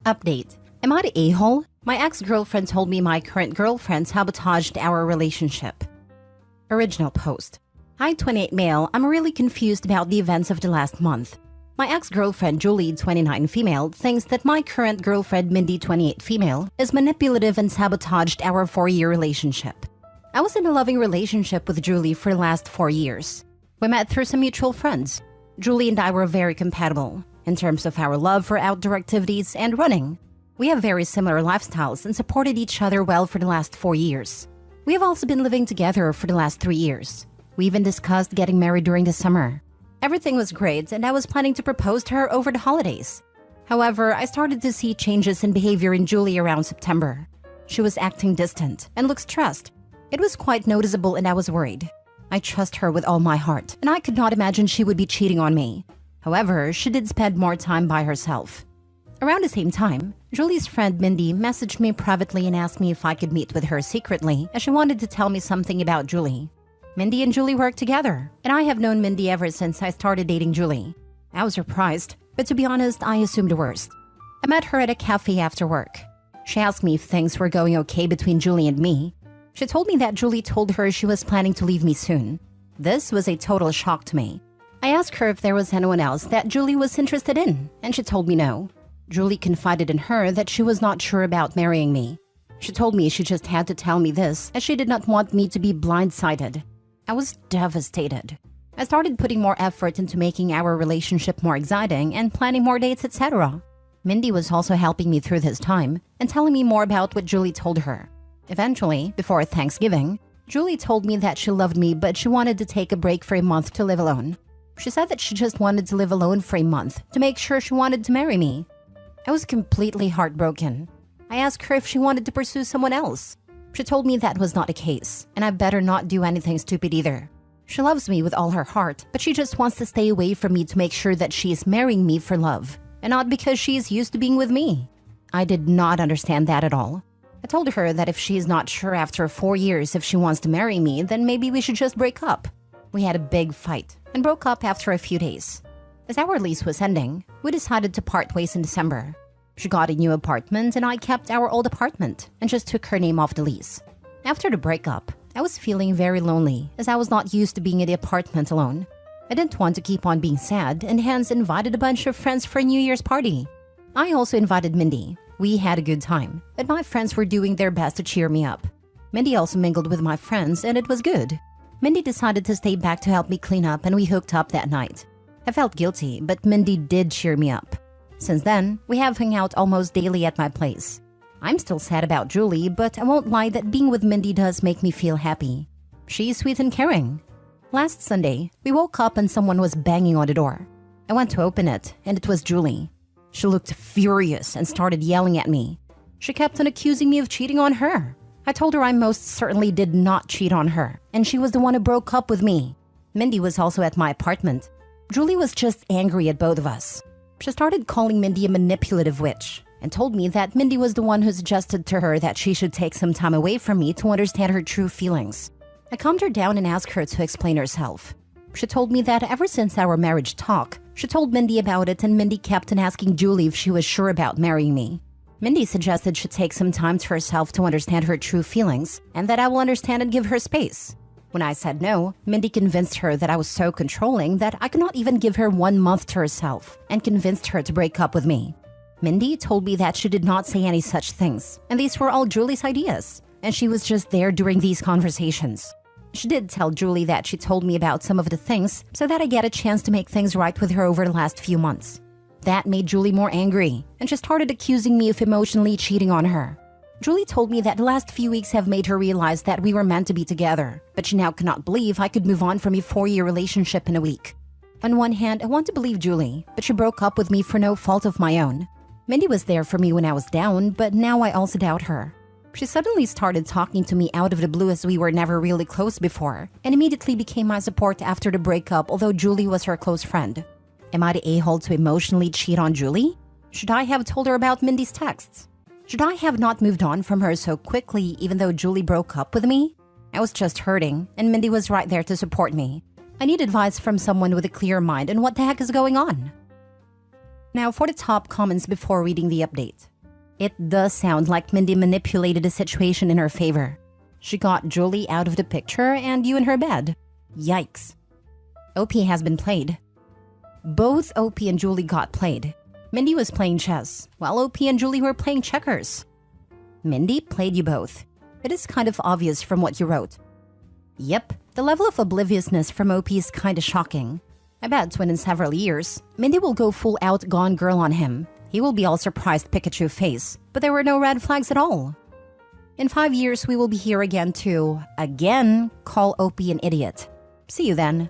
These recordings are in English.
Update. Am I the a-hole? My ex-girlfriend told me my current girlfriend sabotaged our relationship. Original post. Hi 28 male, I'm really confused about the events of the last month. My ex-girlfriend Julie, 29 female, thinks that my current girlfriend Mindy, 28 female, is manipulative and sabotaged our 4-year relationship. I was in a loving relationship with Julie for the last 4 years. We met through some mutual friends. Julie and I were very compatible in terms of our love for outdoor activities and running. We have very similar lifestyles and supported each other well for the last 4 years. We have also been living together for the last 3 years. We even discussed getting married during the summer. Everything was great and I was planning to propose to her over the holidays. However, I started to see changes in behavior in Julie around September. She was acting distant and looked stressed. It was quite noticeable and I was worried. I trust her with all my heart and I could not imagine she would be cheating on me. However, she did spend more time by herself. Around the same time, Julie's friend Mindy messaged me privately and asked me if I could meet with her secretly as she wanted to tell me something about Julie. Mindy and Julie work together, and I have known Mindy ever since I started dating Julie. I was surprised, but to be honest, I assumed the worst. I met her at a cafe after work. She asked me if things were going okay between Julie and me. She told me that Julie told her she was planning to leave me soon. This was a total shock to me. I asked her if there was anyone else that Julie was interested in, and she told me no. Julie confided in her that she was not sure about marrying me. She told me she just had to tell me this as she did not want me to be blindsided. I was devastated. I started putting more effort into making our relationship more exciting and planning more dates, etc. Mindy was also helping me through this time and telling me more about what Julie told her. Eventually, before Thanksgiving, Julie told me that she loved me but she wanted to take a break for a month to live alone. She said that she just wanted to live alone for a month to make sure she wanted to marry me. I was completely heartbroken. I asked her if she wanted to pursue someone else. She told me that was not the case, and I better not do anything stupid either. She loves me with all her heart, but she just wants to stay away from me to make sure that she is marrying me for love, and not because she is used to being with me. I did not understand that at all. I told her that if she is not sure after 4 years if she wants to marry me, then maybe we should just break up. We had a big fight and broke up after a few days. As our lease was ending, we decided to part ways in December. She got a new apartment and I kept our old apartment and just took her name off the lease. After the breakup, I was feeling very lonely as I was not used to being in the apartment alone. I didn't want to keep on being sad and hence invited a bunch of friends for a New Year's party. I also invited Mindy. We had a good time, and my friends were doing their best to cheer me up. Mindy also mingled with my friends and it was good. Mindy decided to stay back to help me clean up and we hooked up that night. I felt guilty, but Mindy did cheer me up. Since then, we have hung out almost daily at my place. I'm still sad about Julie, but I won't lie that being with Mindy does make me feel happy. She's sweet and caring. Last Sunday, we woke up and someone was banging on the door. I went to open it, and it was Julie. She looked furious and started yelling at me. She kept on accusing me of cheating on her. I told her I most certainly did not cheat on her, and she was the one who broke up with me. Mindy was also at my apartment. Julie was just angry at both of us. She started calling Mindy a manipulative witch and told me that Mindy was the one who suggested to her that she should take some time away from me to understand her true feelings. I calmed her down and asked her to explain herself. She told me that ever since our marriage talk, she told Mindy about it and Mindy kept on asking Julie if she was sure about marrying me. Mindy suggested she take some time to herself to understand her true feelings and that I will understand and give her space. When I said no, Mindy convinced her that I was so controlling that I could not even give her 1 month to herself and convinced her to break up with me. Mindy told me that she did not say any such things, and these were all Julie's ideas, and she was just there during these conversations. She did tell Julie that she told me about some of the things so that I get a chance to make things right with her over the last few months. That made Julie more angry, and she started accusing me of emotionally cheating on her. Julie told me that the last few weeks have made her realize that we were meant to be together, but she now cannot believe I could move on from a 4-year relationship in a week. On one hand, I want to believe Julie, but she broke up with me for no fault of my own. Mindy was there for me when I was down, but now I also doubt her. She suddenly started talking to me out of the blue as we were never really close before, and immediately became my support after the breakup, although Julie was her close friend. Am I the a-hole to emotionally cheat on Julie? Should I have told her about Mindy's texts? Should I have not moved on from her so quickly even though Julie broke up with me? I was just hurting, and Mindy was right there to support me. I need advice from someone with a clear mind on what the heck is going on. Now for the top comments before reading the update. It does sound like Mindy manipulated the situation in her favor. She got Julie out of the picture and you in her bed. Yikes. OP has been played. Both OP and Julie got played. Mindy was playing chess, while OP and Julie were playing checkers. Mindy played you both. It is kind of obvious from what you wrote. Yep, the level of obliviousness from OP is kinda shocking. I bet when in several years, Mindy will go full out Gone Girl on him. He will be all surprised Pikachu face, but there were no red flags at all. In 5 years, we will be here again to, again, call OP an idiot. See you then.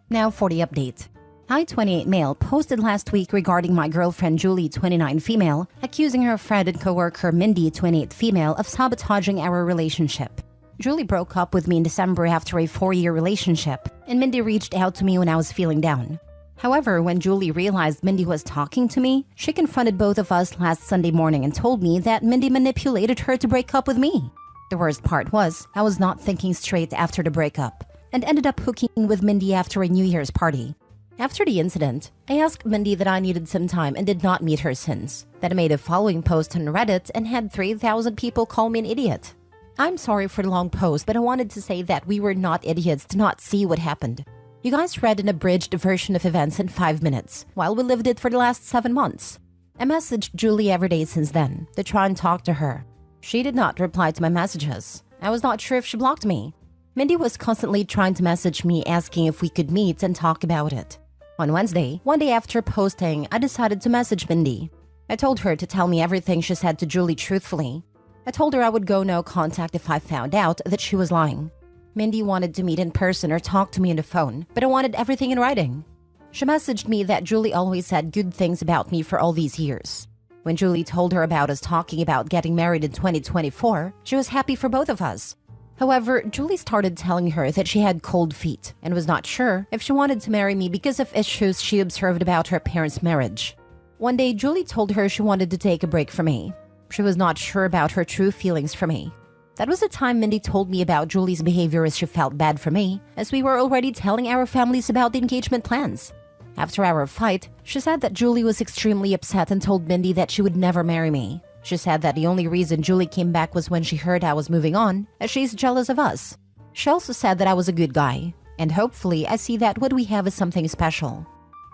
Now for the update. I, 28 male, posted last week regarding my girlfriend Julie, 29 female, accusing her friend and coworker Mindy, 28 female, of sabotaging our relationship. Julie broke up with me in December after a 4-year relationship, and Mindy reached out to me when I was feeling down. However, when Julie realized Mindy was talking to me, she confronted both of us last Sunday morning and told me that Mindy manipulated her to break up with me. The worst part was, I was not thinking straight after the breakup, and ended up hooking with Mindy after a New Year's party. After the incident, I asked Mindy that I needed some time and did not meet her since. Then I made a following post on Reddit and had 3,000 people call me an idiot. I'm sorry for the long post, but I wanted to say that we were not idiots to not see what happened. You guys read an abridged version of events in 5 minutes, while we lived it for the last 7 months. I messaged Julie every day since then to try and talk to her. She did not reply to my messages. I was not sure if she blocked me. Mindy was constantly trying to message me asking if we could meet and talk about it. On Wednesday, one day after posting, I decided to message Mindy. I told her to tell me everything she said to Julie truthfully. I told her I would go no contact if I found out that she was lying. Mindy wanted to meet in person or talk to me on the phone, but I wanted everything in writing. She messaged me that Julie always said good things about me for all these years. When Julie told her about us talking about getting married in 2024, she was happy for both of us. However, Julie started telling her that she had cold feet and was not sure if she wanted to marry me because of issues she observed about her parents' marriage. One day, Julie told her she wanted to take a break from me. She was not sure about her true feelings for me. That was the time Mindy told me about Julie's behavior as she felt bad for me, as we were already telling our families about the engagement plans. After our fight, she said that Julie was extremely upset and told Mindy that she would never marry me. She said that the only reason Julie came back was when she heard I was moving on, as she's jealous of us. She also said that I was a good guy, and hopefully I see that what we have is something special.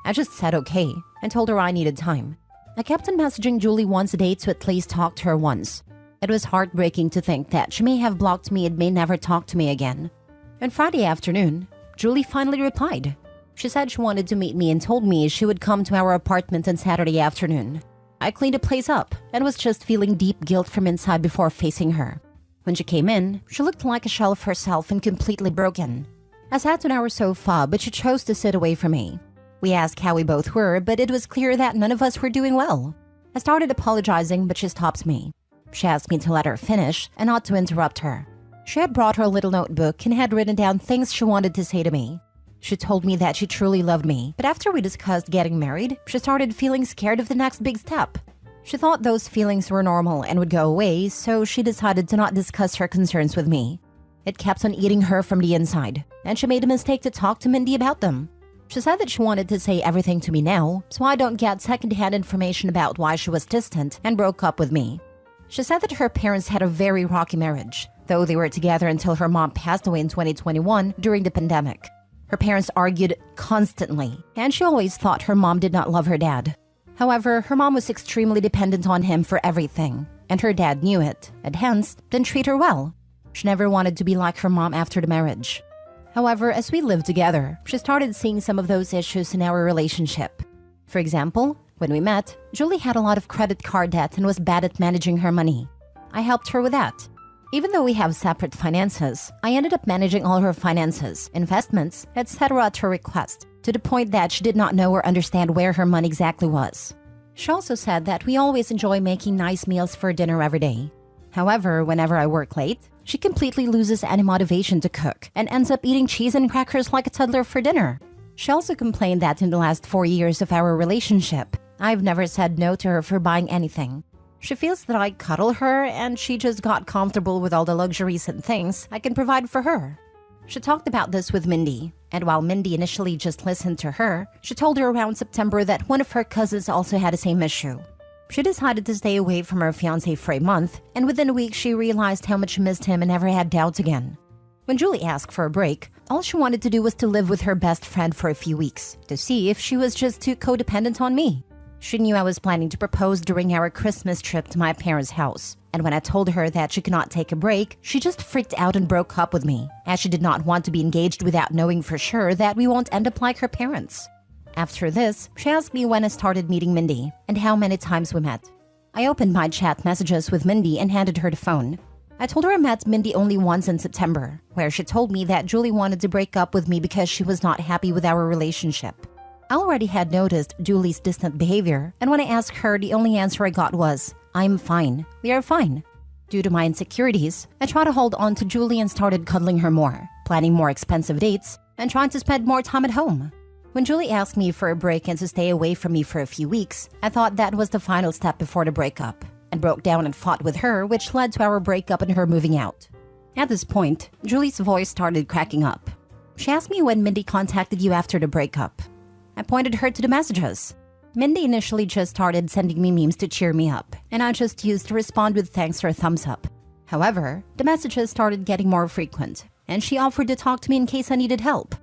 I just said okay, and told her I needed time. I kept on messaging Julie once a day to at least talk to her once. It was heartbreaking to think that she may have blocked me and may never talk to me again. On Friday afternoon, Julie finally replied. She said she wanted to meet me and told me she would come to our apartment on Saturday afternoon. I cleaned the place up and was just feeling deep guilt from inside before facing her. When she came in, she looked like a shell of herself and completely broken. I sat on our sofa, but she chose to sit away from me. We asked how we both were, but it was clear that none of us were doing well. I started apologizing, but she stopped me. She asked me to let her finish and not to interrupt her. She had brought her little notebook and had written down things she wanted to say to me. She told me that she truly loved me, but after we discussed getting married, she started feeling scared of the next big step. She thought those feelings were normal and would go away, so she decided to not discuss her concerns with me. It kept on eating her from the inside, and she made a mistake to talk to Mindy about them. She said that she wanted to say everything to me now, so I don't get secondhand information about why she was distant and broke up with me. She said that her parents had a very rocky marriage, though they were together until her mom passed away in 2021 during the pandemic. Her parents argued constantly, and she always thought her mom did not love her dad. However, her mom was extremely dependent on him for everything, and her dad knew it, and hence didn't treat her well. She never wanted to be like her mom after the marriage. However, as we lived together, she started seeing some of those issues in our relationship. For example, when we met, Julie had a lot of credit card debt and was bad at managing her money. I helped her with that. Even though we have separate finances, I ended up managing all her finances, investments, etc. at her request, to the point that she did not know or understand where her money exactly was. She also said that we always enjoy making nice meals for dinner every day. However, whenever I work late, she completely loses any motivation to cook and ends up eating cheese and crackers like a toddler for dinner. She also complained that in the last 4 years of our relationship, I've never said no to her for buying anything. She feels that I cuddle her and she just got comfortable with all the luxuries and things I can provide for her. She talked about this with Mindy, and while Mindy initially just listened to her, she told her around September that one of her cousins also had the same issue. She decided to stay away from her fiancé for a month, and within a week she realized how much she missed him and never had doubts again. When Julie asked for a break, all she wanted to do was to live with her best friend for a few weeks, to see if she was just too codependent on me. She knew I was planning to propose during our Christmas trip to my parents' house, and when I told her that she could not take a break, she just freaked out and broke up with me, as she did not want to be engaged without knowing for sure that we won't end up like her parents. After this, she asked me when I started meeting Mindy and how many times we met. I opened my chat messages with Mindy and handed her the phone. I told her I met Mindy only once in September, where she told me that Julie wanted to break up with me because she was not happy with our relationship. I already had noticed Julie's distant behavior, and when I asked her, the only answer I got was, "I'm fine. We are fine." Due to my insecurities, I tried to hold on to Julie and started cuddling her more, planning more expensive dates, and trying to spend more time at home. When Julie asked me for a break and to stay away from me for a few weeks, I thought that was the final step before the breakup, and broke down and fought with her, which led to our breakup and her moving out. At this point, Julie's voice started cracking up. She asked me when Mindy contacted you after the breakup. I pointed her to the messages. Mindy initially just started sending me memes to cheer me up, and I just used to respond with thanks or thumbs up. However, the messages started getting more frequent, and she offered to talk to me in case I needed help.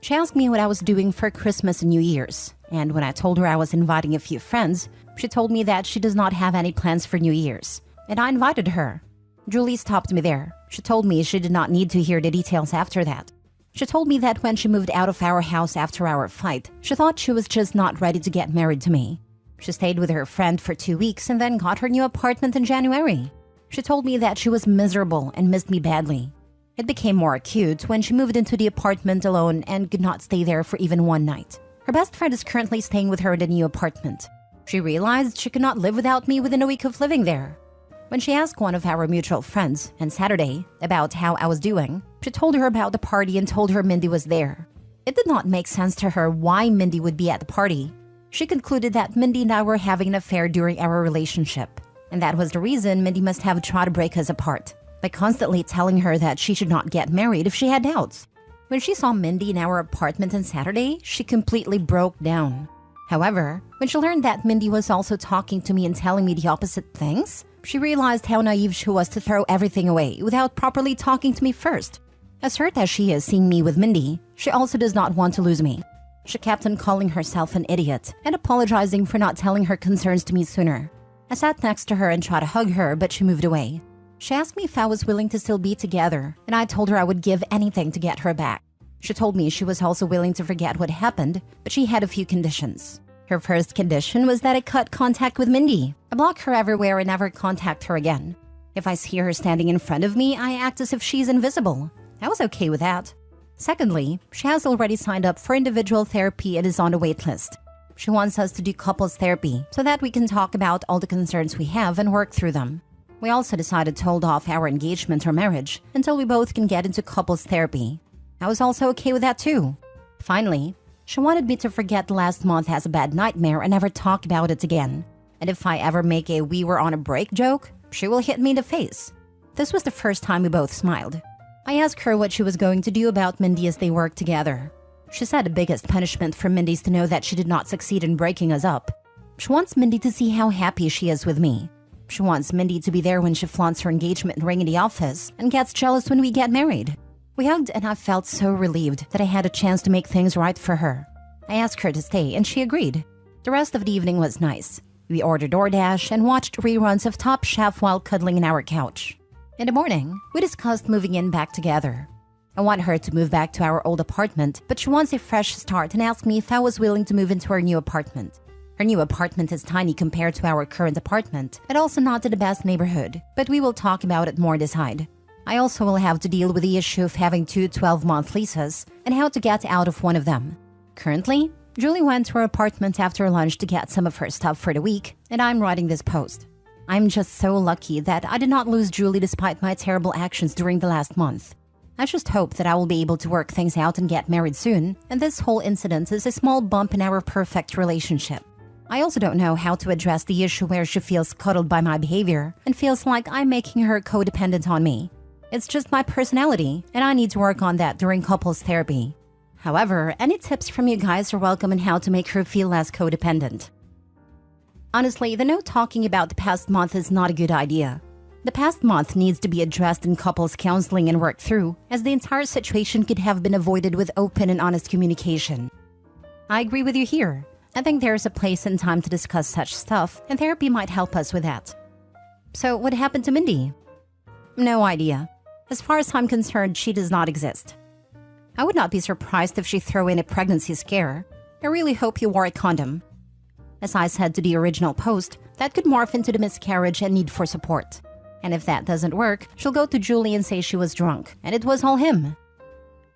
She asked me what I was doing for Christmas and New Year's, and when I told her I was inviting a few friends, she told me that she does not have any plans for New Year's, and I invited her. Julie stopped me there. She told me she did not need to hear the details after that. She told me that when she moved out of our house after our fight, she thought she was just not ready to get married to me. She stayed with her friend for 2 weeks and then got her new apartment in January. She told me that she was miserable and missed me badly. It became more acute when she moved into the apartment alone and could not stay there for even one night. Her best friend is currently staying with her in the new apartment. She realized she could not live without me within a week of living there. When she asked one of our mutual friends on Saturday about how I was doing, she told her about the party and told her Mindy was there. It did not make sense to her why Mindy would be at the party. She concluded that Mindy and I were having an affair during our relationship, and that was the reason Mindy must have tried to break us apart, by constantly telling her that she should not get married if she had doubts. When she saw Mindy in our apartment on Saturday, she completely broke down. However, when she learned that Mindy was also talking to me and telling me the opposite things, she realized how naive she was to throw everything away without properly talking to me first. As hurt as she is seeing me with Mindy, she also does not want to lose me. She kept on calling herself an idiot and apologizing for not telling her concerns to me sooner. I sat next to her and tried to hug her, but she moved away. She asked me if I was willing to still be together, and I told her I would give anything to get her back. She told me she was also willing to forget what happened, but she had a few conditions. Her first condition was that I cut contact with Mindy. I block her everywhere and never contact her again. If I see her standing in front of me, I act as if she's invisible. I was okay with that. Secondly, she has already signed up for individual therapy and is on the wait list. She wants us to do couples therapy so that we can talk about all the concerns we have and work through them. We also decided to hold off our engagement or marriage until we both can get into couples therapy. I was also okay with that too. Finally, she wanted me to forget last month as a bad nightmare and never talk about it again. And if I ever make a "we were on a break" joke, she will hit me in the face. This was the first time we both smiled. I asked her what she was going to do about Mindy as they worked together. She said the biggest punishment for Mindy is to know that she did not succeed in breaking us up. She wants Mindy to see how happy she is with me. She wants Mindy to be there when she flaunts her engagement ring in the office and gets jealous when we get married. We hugged and I felt so relieved that I had a chance to make things right for her. I asked her to stay and she agreed. The rest of the evening was nice. We ordered DoorDash and watched reruns of Top Chef while cuddling in our couch. In the morning, we discussed moving in back together. I want her to move back to our old apartment, but she wants a fresh start and asked me if I was willing to move into her new apartment. Her new apartment is tiny compared to our current apartment, and also not in the best neighborhood, but we will talk about it more decide. I also will have to deal with the issue of having two 12-month leases and how to get out of one of them. Currently, Julie went to her apartment after lunch to get some of her stuff for the week, and I'm writing this post. I'm just so lucky that I did not lose Julie despite my terrible actions during the last month. I just hope that I will be able to work things out and get married soon, and this whole incident is a small bump in our perfect relationship. I also don't know how to address the issue where she feels cuddled by my behavior and feels like I'm making her codependent on me. It's just my personality, and I need to work on that during couples therapy. However, any tips from you guys are welcome on how to make her feel less codependent. Honestly, the no talking about the past month is not a good idea. The past month needs to be addressed in couples counseling and worked through, as the entire situation could have been avoided with open and honest communication. I agree with you here. I think there's a place and time to discuss such stuff, and therapy might help us with that. So, what happened to Mindy? No idea. As far as I'm concerned, she does not exist. I would not be surprised if she threw in a pregnancy scare. I really hope you wore a condom. As I said to the original post, that could morph into the miscarriage and need for support. And if that doesn't work, she'll go to Julie and say she was drunk, and it was all him.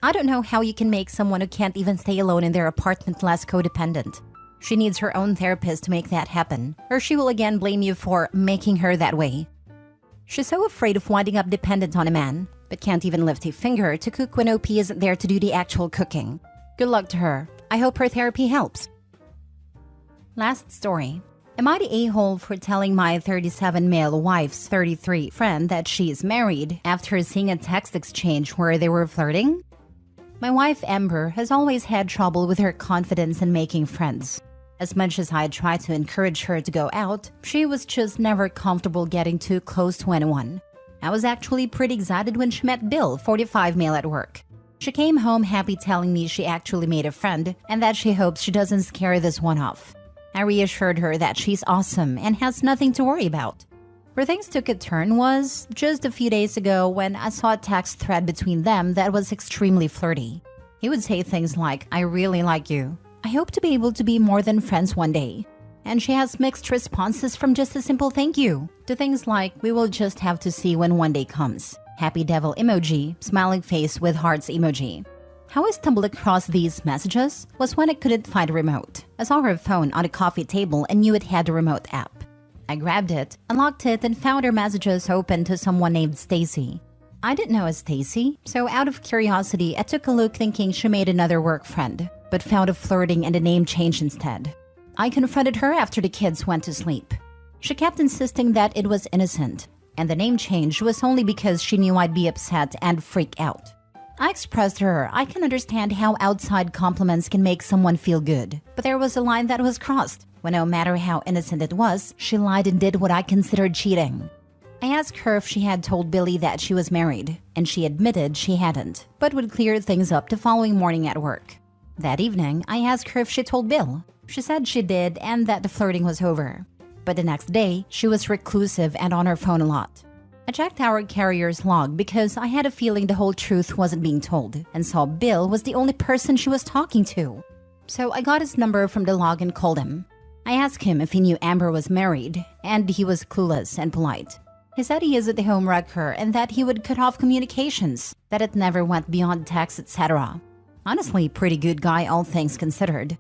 I don't know how you can make someone who can't even stay alone in their apartment less codependent. She needs her own therapist to make that happen, or she will again blame you for making her that way. She's so afraid of winding up dependent on a man, but can't even lift a finger to cook when OP isn't there to do the actual cooking. Good luck to her. I hope her therapy helps. Last story. Am I the a-hole for telling my 37 male wife's 33 friend that she's married after seeing a text exchange where they were flirting? My wife Amber has always had trouble with her confidence in making friends. As much as I tried to encourage her to go out, she was just never comfortable getting too close to anyone. I was actually pretty excited when she met Bill, 45 male at work. She came home happy telling me she actually made a friend and that she hopes she doesn't scare this one off. I reassured her that she's awesome and has nothing to worry about. Where things took a turn was just a few days ago when I saw a text thread between them that was extremely flirty. He would say things like, "I really like you. I hope to be able to be more than friends one day." And she has mixed responses from just a simple thank you to things like, "We will just have to see when one day comes. Happy devil emoji, smiling face with hearts emoji." How I stumbled across these messages was when I couldn't find a remote. I saw her phone on a coffee table and knew it had a remote app. I grabbed it, unlocked it, and found her messages open to someone named Stacy. I didn't know a Stacy, so out of curiosity, I took a look thinking she made another work friend, but found a flirting and a name change instead. I confronted her after the kids went to sleep. She kept insisting that it was innocent, and the name change was only because she knew I'd be upset and freak out. I expressed to her I can understand how outside compliments can make someone feel good, but there was a line that was crossed when no matter how innocent it was, she lied and did what I considered cheating. I asked her if she had told Billy that she was married, and she admitted she hadn't, but would clear things up the following morning at work. That evening, I asked her if she told Bill. She said she did and that the flirting was over. But the next day, she was reclusive and on her phone a lot. I checked our carrier's log because I had a feeling the whole truth wasn't being told and saw Bill was the only person she was talking to. So I got his number from the log and called him. I asked him if he knew Amber was married, and he was clueless and polite. He said he is at the home wrecker and that he would cut off communications, that it never went beyond text, etc. Honestly, pretty good guy all things considered.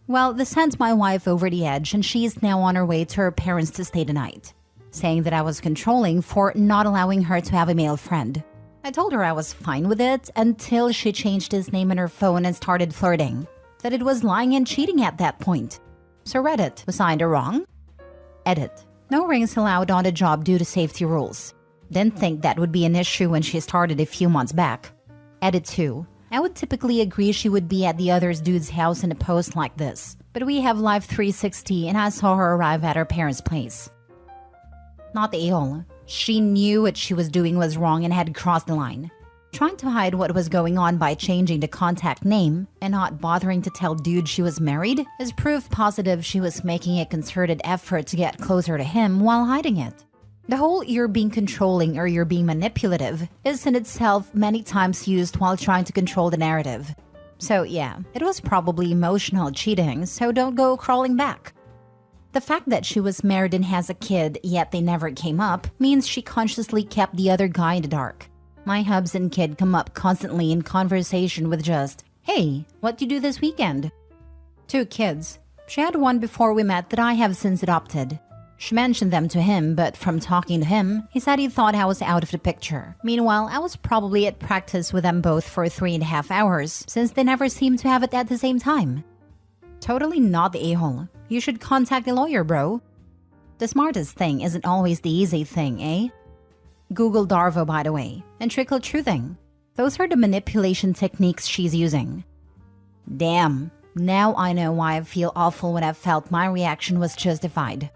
Well, this sent my wife over the edge and she is now on her way to her parents to stay the night, saying that I was controlling for not allowing her to have a male friend. I told her I was fine with it until she changed his name in her phone and started flirting, that it was lying and cheating at that point. So Reddit, was I in the wrong? Edit. No rings allowed on the job due to safety rules. Didn't think that would be an issue when she started a few months back. Edit 2. I would typically agree she would be at the other dude's house in a post like this, but we have Live 360 and I saw her arrive at her parents' place. Not the a-hole. She knew what she was doing was wrong and had crossed the line. Trying to hide what was going on by changing the contact name and not bothering to tell dude she was married is proof positive she was making a concerted effort to get closer to him while hiding it. The whole "you're being controlling" or "you're being manipulative" is in itself many times used while trying to control the narrative. So yeah, it was probably emotional cheating, so don't go crawling back. The fact that she was married and has a kid, yet they never came up, means she consciously kept the other guy in the dark. My hubs and kid come up constantly in conversation with just, "Hey, what do you do this weekend?" 2 kids. She had one before we met that I have since adopted. She mentioned them to him, but from talking to him, he said he thought I was out of the picture. Meanwhile, I was probably at practice with them both for 3.5 hours, since they never seemed to have it at the same time. Totally not the a-hole. You should contact a lawyer, bro. The smartest thing isn't always the easy thing, eh? Google Darvo, by the way, and trickle truthing. Those are the manipulation techniques she's using. Damn, now I know why I feel awful when I felt my reaction was justified.